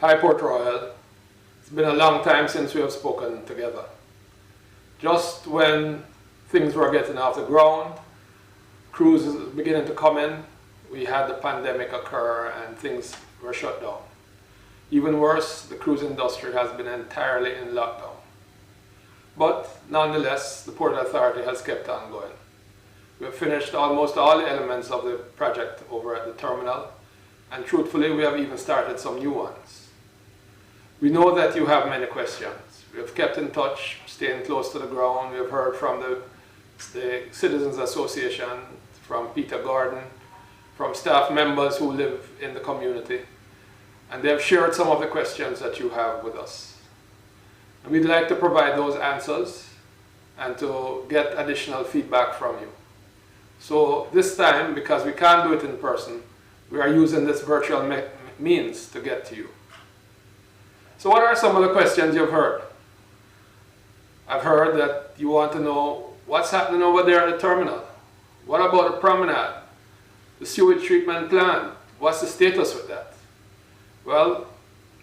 Hi Port Royal. It's been a long time since we have spoken together. Just when things were getting off the ground, cruises beginning to come in, we had the pandemic occur and things were shut down. Even worse, the cruise industry has been entirely in lockdown. But nonetheless, the Port Authority has kept on going. We have finished almost all the elements of the project over at the terminal, and truthfully, we have even started some new ones. We know that you have many questions. We have kept in touch, staying close to the ground. We have heard from the Citizens Association, from Peter Gordon, from staff members who live in the community, and they have shared some of the questions that you have with us. And we'd like to provide those answers and to get additional feedback from you. So this time, because we can't do it in person, we are using this virtual means to get to you. So what are some of the questions you've heard? I've heard that you want to know what's happening over there at the terminal. What about the promenade? The sewage treatment plant, what's the status with that? Well,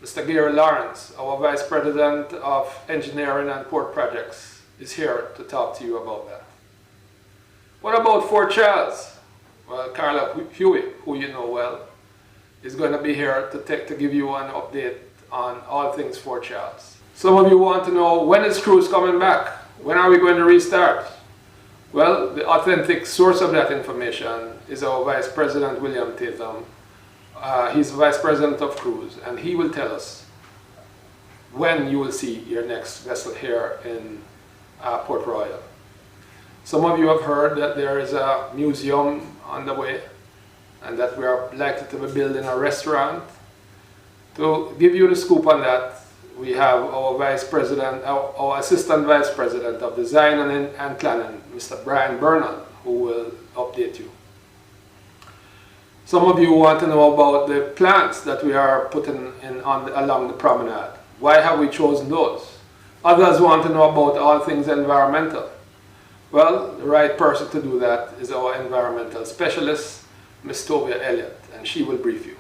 Mr. Gary Lawrence, our Vice President of Engineering and Port Projects, is here to talk to you about that. What about Fort Charles? Well, Carla Huey, who you know well, is going to be here to give you an update on all things Fort Charles. Some of you want to know, when is cruise coming back? When are we going to restart? Well, the authentic source of that information is our Vice President, William Tatham. He's Vice President of Cruise, and he will tell us when you will see your next vessel here in Port Royal. Some of you have heard that there is a museum on the way, and that we are likely to be building a restaurant. To give you the scoop on that, we have our Vice President, our Assistant Vice President of Design and Planning, Mr. Brian Bernal, who will update you. Some of you want to know about the plants that we are putting in along the promenade. Why have we chosen those? Others want to know about all things environmental. Well, the right person to do that is our environmental specialist, Ms. Tovia Elliott, and she will brief you.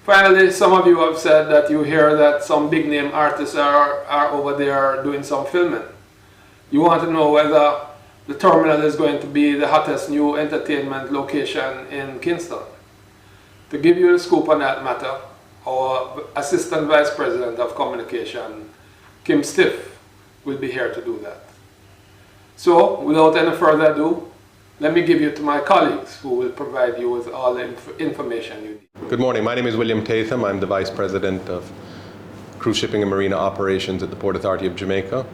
Finally, some of you have said that you hear that some big name artists are over there doing some filming. You want to know whether the terminal is going to be the hottest new entertainment location in Kingston. To give you the scoop on that matter, our Assistant Vice President of Communication, Kim Stiff, will be here to do that. So, without any further ado, let me give you to my colleagues who will provide you with all the information you need. Good morning. My name is William Tatham. I'm the Vice President of Cruise Shipping and Marina Operations at the Port Authority of Jamaica.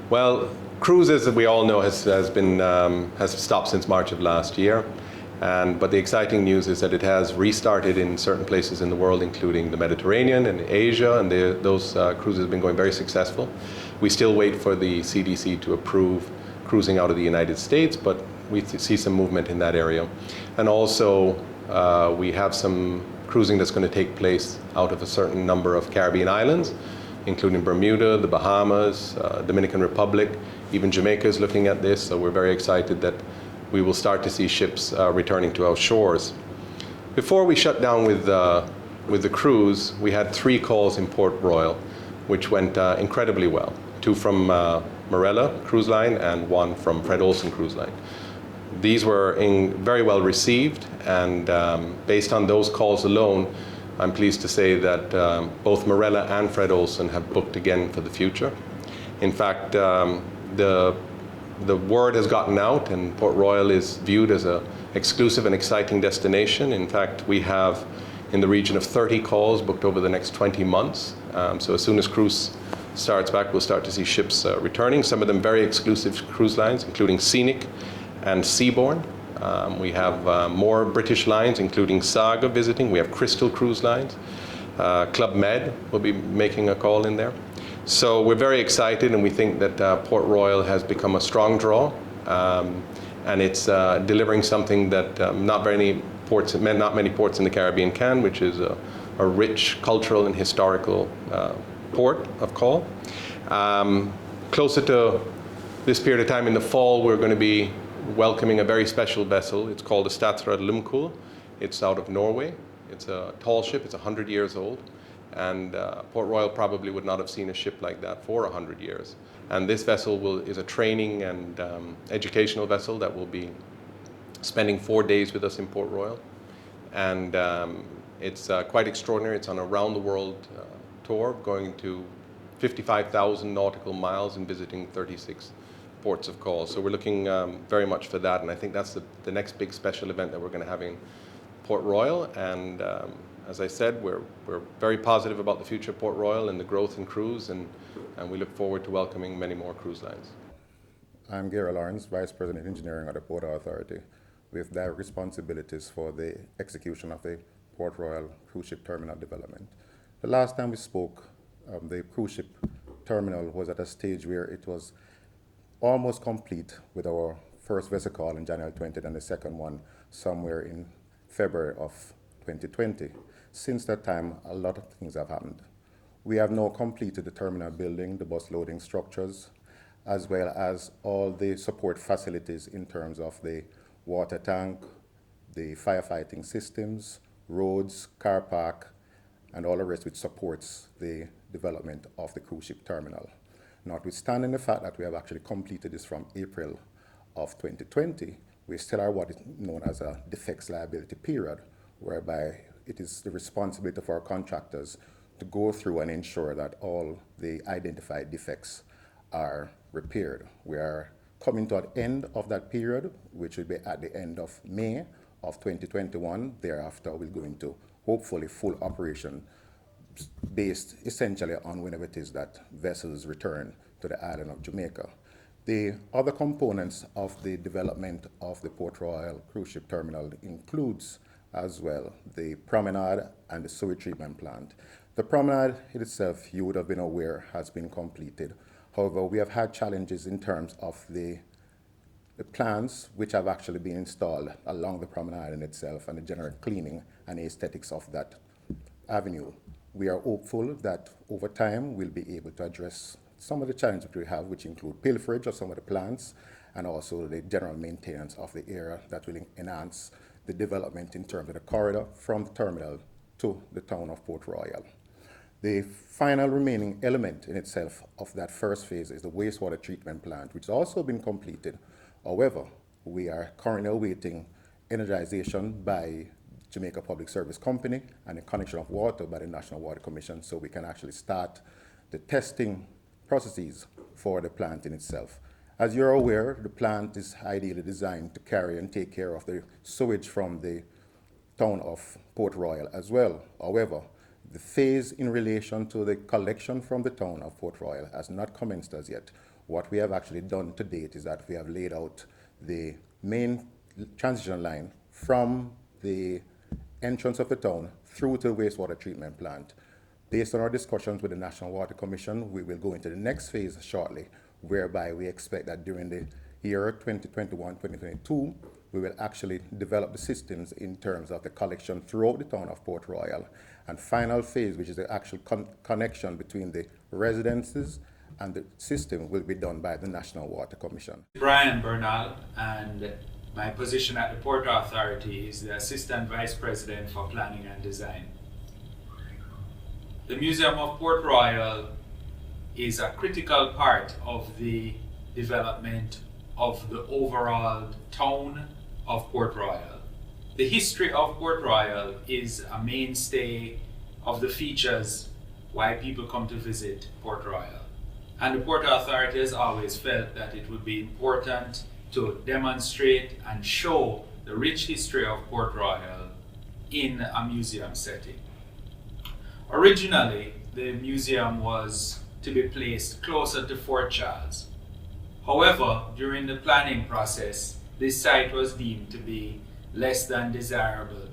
Well, cruise, as we all know, has stopped since March of last year. But the exciting news is that it has restarted in certain places in the world, including the Mediterranean and Asia, and those cruises have been going very successful. We still wait for the CDC to approve cruising out of the United States, but we see some movement in that area. And also, we have some cruising that's going to take place out of a certain number of Caribbean islands, including Bermuda, the Bahamas, Dominican Republic, even Jamaica is looking at this, so we're very excited that we will start to see ships returning to our shores. Before we shut down with the cruise, we had 3 calls in Port Royal, which went incredibly well. 2 from Marella Cruise Line and 1 from Fred Olsen Cruise Line. These were very well received, and based on those calls alone, I'm pleased to say that both Marella and Fred Olsen have booked again for the future. In fact, the word has gotten out, and Port Royal is viewed as an exclusive and exciting destination. In fact, we have in the region of 30 calls booked over the next 20 months. So as soon as cruise starts back, we'll start to see ships returning, some of them very exclusive cruise lines, including Scenic and Seabourn. We have more British lines, including Saga visiting. We have Crystal Cruise Lines. Club Med will be making a call in there. So we're very excited, and we think that Port Royal has become a strong draw, and it's delivering something that not many ports in the Caribbean can, which is a rich cultural and historical port of call. Closer to this period of time in the fall, we're going to be welcoming a very special vessel. It's called the Statsraad Lymkul. It's out of Norway. It's a tall ship. It's 100 years old. And Port Royal probably would not have seen a ship like that for 100 years. And this vessel is a training and educational vessel that will be spending 4 days with us in Port Royal. And it's quite extraordinary. It's on a round-the-world tour, going to 55,000 nautical miles and visiting 36 ports of call. So we're looking very much for that. And I think that's the next big special event that we're going to have in Port Royal. And as I said, we're very positive about the future of Port Royal and the growth in cruise, and we look forward to welcoming many more cruise lines. I'm Gary Lawrence, Vice President Engineering at the Port Authority, with direct responsibilities for the execution of the Port Royal cruise ship terminal development. The last time we spoke, the cruise ship terminal was at a stage where it was almost complete, with our first vessel call in January 20th and the second one somewhere in February of 2020. Since that time, a lot of things have happened. We have now completed the terminal building, the bus loading structures, as well as all the support facilities in terms of the water tank, the firefighting systems, roads, car park, and all the rest which supports the development of the cruise ship terminal. Notwithstanding the fact that we have actually completed this from April of 2020, we still are what is known as a defects liability period, whereby it is the responsibility of our contractors to go through and ensure that all the identified defects are repaired. We are coming to an end of that period, which will be at the end of May of 2021. Thereafter, we'll go into hopefully full operation, based essentially on whenever it is that vessels return to the island of Jamaica. The other components of the development of the Port Royal cruise ship terminal includes as well the promenade and the sewage treatment plant. The promenade itself, you would have been aware, has been completed. However, we have had challenges in terms of the plants which have actually been installed along the promenade in itself and the general cleaning and aesthetics of that avenue. We are hopeful that over time we'll be able to address some of the challenges we have, which include pilferage of some of the plants and also the general maintenance of the area that will enhance the development in terms of the corridor from the terminal to the town of Port Royal. The final remaining element in itself of that first phase is the wastewater treatment plant, which has also been completed. However, we are currently awaiting energization by Jamaica Public Service Company and the connection of water by the National Water Commission, so we can actually start the testing processes for the plant in itself. As you're aware, the plant is ideally designed to carry and take care of the sewage from the town of Port Royal as well. However, the phase in relation to the collection from the town of Port Royal has not commenced as yet. What we have actually done to date is that we have laid out the main transition line from the entrance of the town through to the wastewater treatment plant. Based on our discussions with the National Water Commission, we will go into the next phase shortly, whereby we expect that during the year 2021-2022, we will actually develop the systems in terms of the collection throughout the town of Port Royal. And final phase, which is the actual connection between the residences and the system, will be done by the National Water Commission. Brian Bernal, and my position at the Port Authority is the Assistant Vice President for Planning and Design. The Museum of Port Royal is a critical part of the development of the overall town of Port Royal. The history of Port Royal is a mainstay of the features why people come to visit Port Royal. And the Port Authority has always felt that it would be important to demonstrate and show the rich history of Port Royal in a museum setting. Originally, the museum was to be placed closer to Fort Charles. However, during the planning process, this site was deemed to be less than desirable.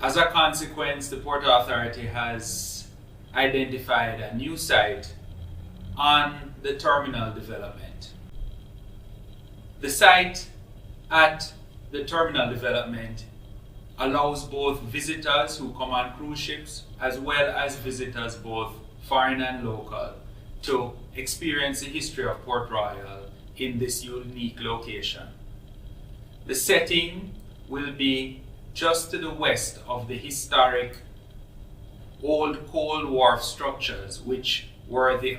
As a consequence, the Port Authority has identified a new site on the terminal development. The site at the terminal development allows both visitors who come on cruise ships as well as visitors both foreign and local to experience the history of Port Royal in this unique location. The setting will be just to the west of the historic old coal wharf structures, which were the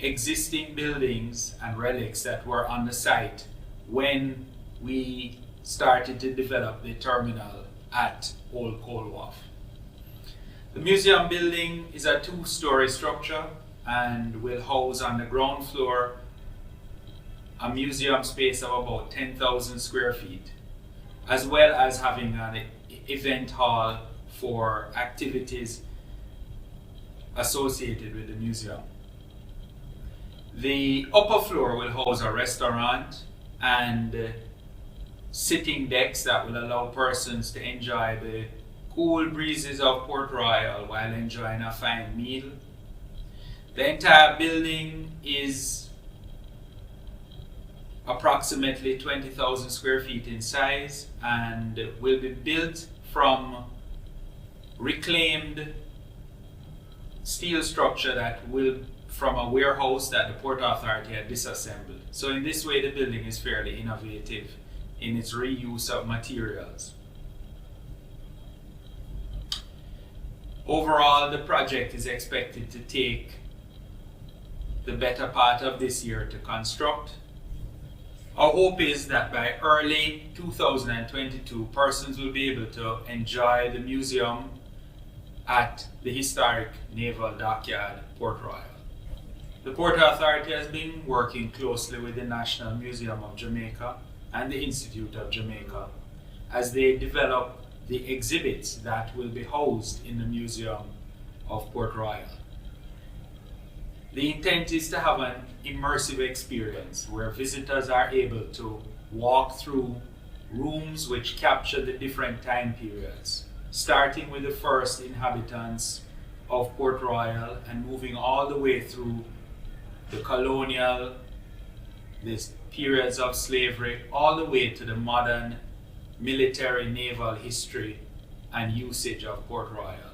existing buildings and relics that were on the site when we started to develop the terminal at Old Coal Wharf. The museum building is a two-story structure and will house on the ground floor a museum space of about 10,000 square feet, as well as having an event hall for activities associated with the museum. The upper floor will house a restaurant and sitting decks that will allow persons to enjoy the cool breezes of Port Royal while enjoying a fine meal. The entire building is approximately 20,000 square feet in size and will be built from reclaimed steel structure that will from a warehouse that the Port Authority had disassembled. So in this way, the building is fairly innovative in its reuse of materials. Overall, the project is expected to take the better part of this year to construct. Our hope is that by early 2022, persons will be able to enjoy the museum at the historic Naval Dockyard, Port Royal. The Port Authority has been working closely with the National Museum of Jamaica and the Institute of Jamaica as they develop the exhibits that will be housed in the Museum of Port Royal. The intent is to have an immersive experience where visitors are able to walk through rooms which capture the different time periods, starting with the first inhabitants of Port Royal and moving all the way through the colonial, the periods of slavery, all the way to the modern military naval history and usage of Port Royal.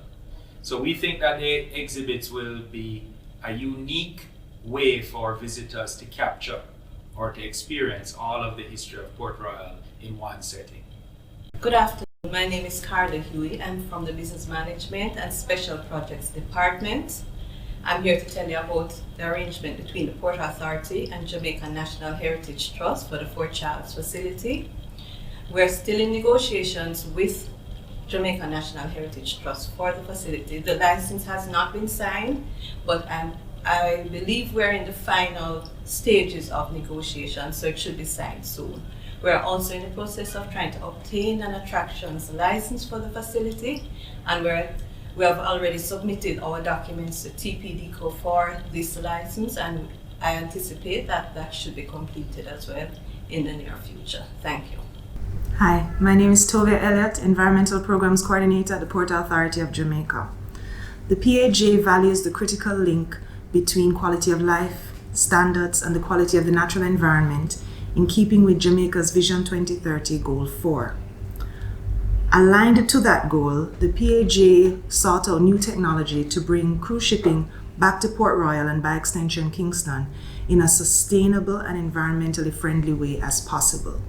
So we think that the exhibits will be a unique way for visitors to capture or to experience all of the history of Port Royal in one setting. Good afternoon. My name is Carla Huey. I'm from the Business Management and Special Projects Department. I'm here to tell you about the arrangement between the Port Authority and Jamaica National Heritage Trust for the Fort Charles facility. We're still in negotiations with Jamaica National Heritage Trust for the facility. The license has not been signed, but I believe we're in the final stages of negotiations, so it should be signed soon. We're also in the process of trying to obtain an attractions license for the facility, and we have already submitted our documents to TPDCO for this license, and I anticipate that that should be completed as well in the near future. Thank you. Hi, my name is Tovia Elliott, Environmental Programs Coordinator at the Port Authority of Jamaica. The PAJ values the critical link between quality of life, standards, and the quality of the natural environment in keeping with Jamaica's Vision 2030 Goal 4. Aligned to that goal, the PAJ sought out new technology to bring cruise shipping back to Port Royal and by extension Kingston in a sustainable and environmentally friendly way as possible.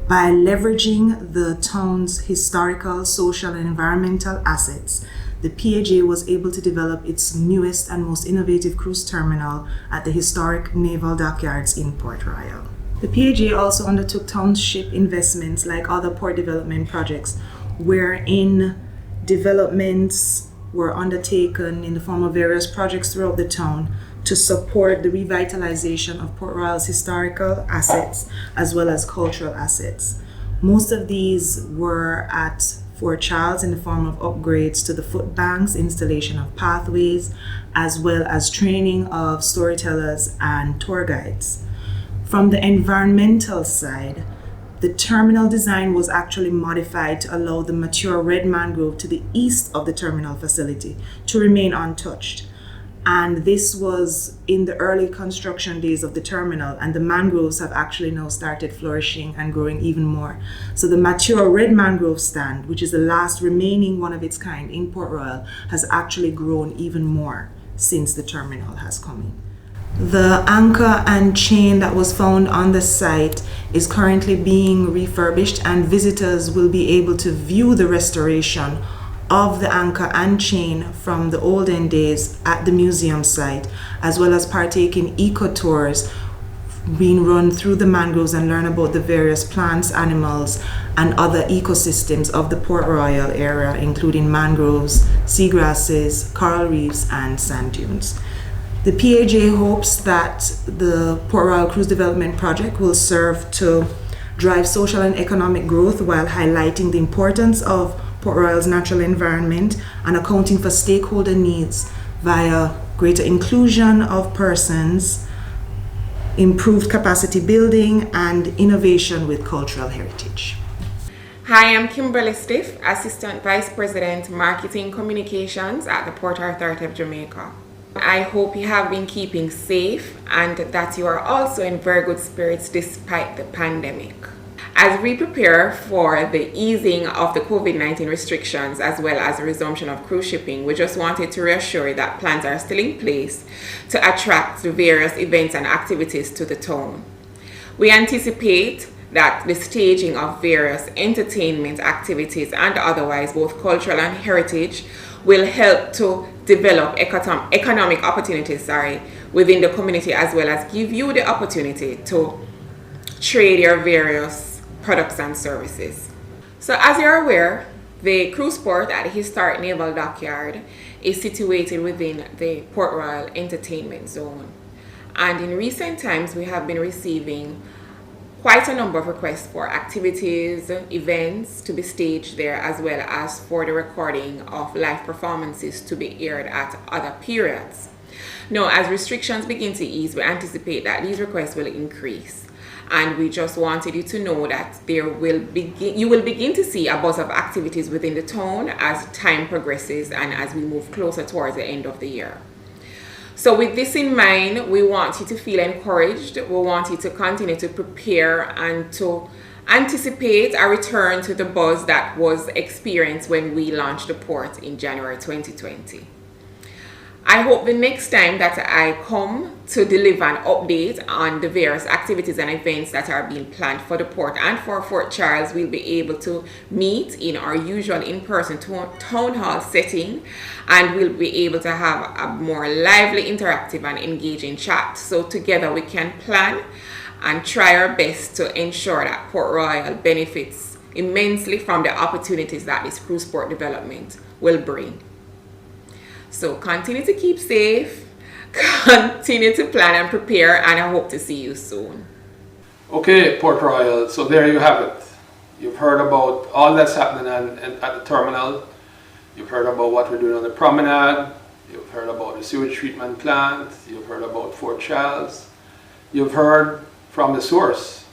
By leveraging the town's historical, social, and environmental assets, the PAJ was able to develop its newest and most innovative cruise terminal at the historic naval dockyards in Port Royal. The PAJ also undertook township investments like other port development projects, wherein developments were undertaken in the form of various projects throughout the town to support the revitalization of Port Royal's historical assets as well as cultural assets. Most of these were at Fort Charles in the form of upgrades to the foot banks, installation of pathways, as well as training of storytellers and tour guides. From the environmental side, the terminal design was actually modified to allow the mature red mangrove to the east of the terminal facility to remain untouched. And this was in the early construction days of the terminal, and the mangroves have actually now started flourishing and growing even more. So the mature red mangrove stand, which is the last remaining one of its kind in Port Royal, has actually grown even more since the terminal has come in. The anchor and chain that was found on the site is currently being refurbished, and visitors will be able to view the restoration of the anchor and chain from the olden days at the museum site, as well as partake in eco tours being run through the mangroves and learn about the various plants, animals, and other ecosystems of the Port Royal area, including mangroves, seagrasses, coral reefs, and sand dunes. The PAJ hopes that the Port Royal Cruise Development Project will serve to drive social and economic growth while highlighting the importance of Port Royal's natural environment and accounting for stakeholder needs via greater inclusion of persons, improved capacity building, and innovation with cultural heritage. Hi, I'm Kimberly Stiff, Assistant Vice President, Marketing Communications at the Port Authority of Jamaica. I hope you have been keeping safe and that you are also in very good spirits despite the pandemic. As we prepare for the easing of the COVID-19 restrictions as well as the resumption of cruise shipping, we just wanted to reassure you that plans are still in place to attract the various events and activities to the town. We anticipate that the staging of various entertainment activities and otherwise, both cultural and heritage, will help to develop economic opportunities within the community, as well as give you the opportunity to trade your various products and services. So as you're aware, the cruise port at the historic Naval Dockyard is situated within the Port Royal Entertainment Zone. And in recent times, we have been receiving quite a number of requests for activities, events to be staged there, as well as for the recording of live performances to be aired at other periods. Now, as restrictions begin to ease, we anticipate that these requests will increase. And we just wanted you to know that you will begin to see a buzz of activities within the town as time progresses and as we move closer towards the end of the year. So with this in mind, we want you to feel encouraged. We want you to continue to prepare and to anticipate a return to the buzz that was experienced when we launched the port in January 2020. I hope the next time that I come to deliver an update on the various activities and events that are being planned for the port and for Fort Charles, we'll be able to meet in our usual in-person town hall setting, and we'll be able to have a more lively, interactive and engaging chat. So together we can plan and try our best to ensure that Port Royal benefits immensely from the opportunities that this cruise port development will bring. So continue to keep safe, continue to plan and prepare, and I hope to see you soon. Okay, Port Royal, so there you have it. You've heard about all that's happening at the terminal. You've heard about what we're doing on the promenade. You've heard about the sewage treatment plant. You've heard about Fort Charles. You've heard from the source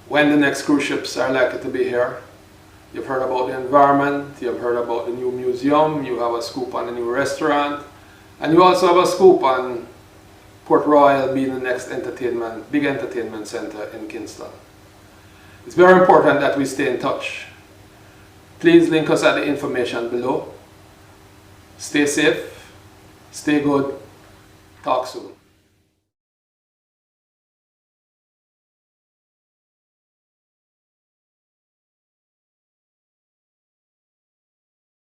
when the next cruise ships are likely to be here. You've heard about the environment, you've heard about the new museum, you have a scoop on the new restaurant, and you also have a scoop on Port Royal being the next big entertainment center in Kingston. It's very important that we stay in touch. Please link us at the information below. Stay safe, stay good, talk soon.